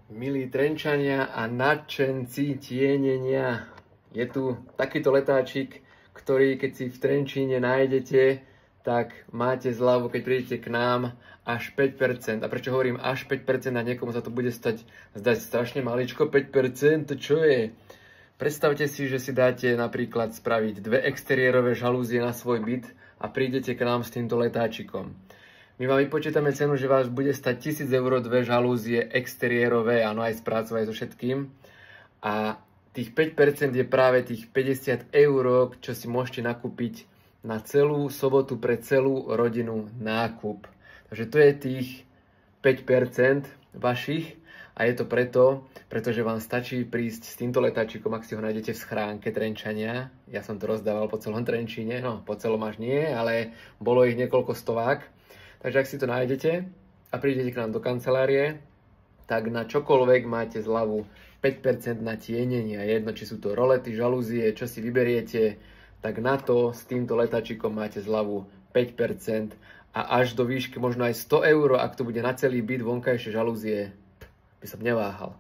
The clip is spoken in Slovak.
Milí Trenčania a nadšenci tienenia, je tu takýto letáčik, ktorý keď si v Trenčíne nájdete, tak máte zľavu, keď prídete k nám, až 5%. A prečo hovorím až 5%, a niekomu sa to bude zdať strašne maličko, 5%, to čo je? Predstavte si, že si dáte napríklad spraviť 2 exteriérové žalúzie na svoj byt a prídete k nám s týmto letáčikom. My vám vypočítame cenu, že vás bude stať 1000 eur 2 žalúzie exteriérové, áno, aj spracovať so všetkým. A tých 5% je práve tých 50 eur, čo si môžete nakúpiť na celú sobotu pre celú rodinu nákup. Takže to je tých 5% vašich a je to pretože vám stačí prísť s týmto letáčikom, ak si ho nájdete v schránke Trenčania. Ja som to rozdával po celom Trenčíne, no po celom až nie, ale bolo ich niekoľko stovák. Takže ak si to nájdete a prídete k nám do kancelárie, tak na čokoľvek máte zľavu 5% na tienenie. Jedno, či sú to rolety, žalúzie, čo si vyberiete, tak na to s týmto letáčikom máte zľavu 5% a až do výšky možno aj 100 eur, ak to bude na celý byt vonkajšie žalúzie, by som neváhal.